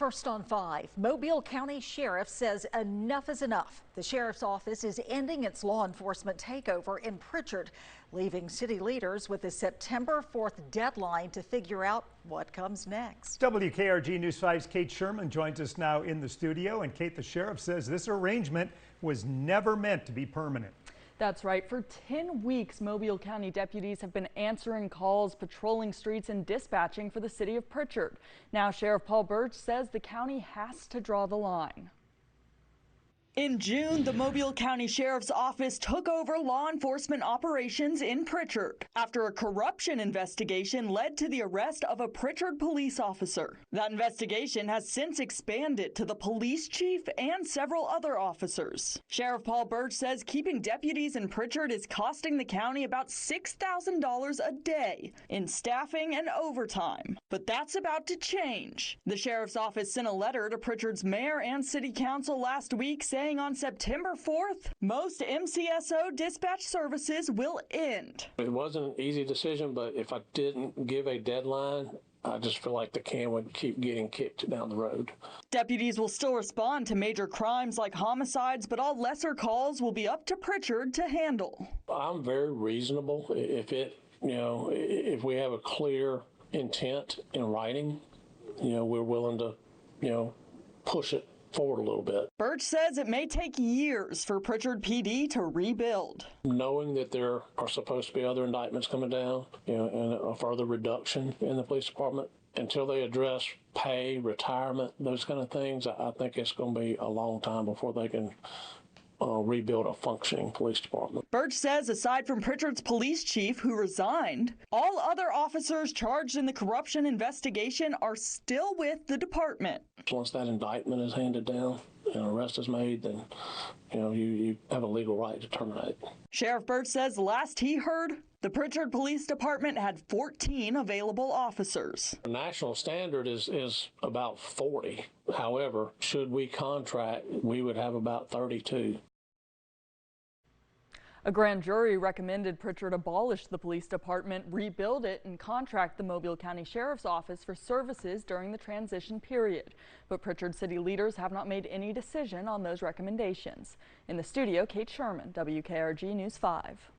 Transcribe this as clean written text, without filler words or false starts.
First on 5, Mobile County Sheriff says enough is enough. The sheriff's office is ending its law enforcement takeover in Prichard, leaving city leaders with a September 4th deadline to figure out what comes next. WKRG News 5's Kate Sherman joins us now in the studio. And Kate, the sheriff says this arrangement was never meant to be permanent. That's right. For 10 weeks, Mobile County deputies have been answering calls, patrolling streets, and dispatching for the city of Prichard. Now, Sheriff Paul Birch says the county has to draw the line. In June, the Mobile County Sheriff's Office took over law enforcement operations in Prichard after a corruption investigation led to the arrest of a Prichard police officer. That investigation has since expanded to the police chief and several other officers. Sheriff Paul Birch says keeping deputies in Prichard is costing the county about $6,000 a day in staffing and overtime. But that's about to change. The sheriff's office sent a letter to Prichard's mayor and city council last week saying on September 4th, most MCSO dispatch services will end. It wasn't an easy decision, but if I didn't give a deadline, I just feel like the can would keep getting kicked down the road. Deputies will still respond to major crimes like homicides, but all lesser calls will be up to Prichard to handle. I'm very reasonable. If we have a clear intent in writing, we're willing to, push it forward a little bit. Birch says it may take years for Prichard PD to rebuild. Knowing that there are supposed to be other indictments coming down, and a further reduction in the police department, until they address pay, retirement, those kind of things, I think it's going to be a long time before they can rebuild a functioning police department. Birch says aside from Prichard's police chief, who resigned, all other officers charged in the corruption investigation are still with the department. Once that indictment is handed down and an arrest is made, then you have a legal right to terminate. Sheriff Birch says last he heard, the Prichard Police Department had 14 available officers. The national standard is about 40. However, should we contract, we would have about 32. A grand jury recommended Prichard abolish the police department, rebuild it, and contract the Mobile County Sheriff's Office for services during the transition period. But Prichard city leaders have not made any decision on those recommendations. In the studio, Kate Sherman, WKRG News 5.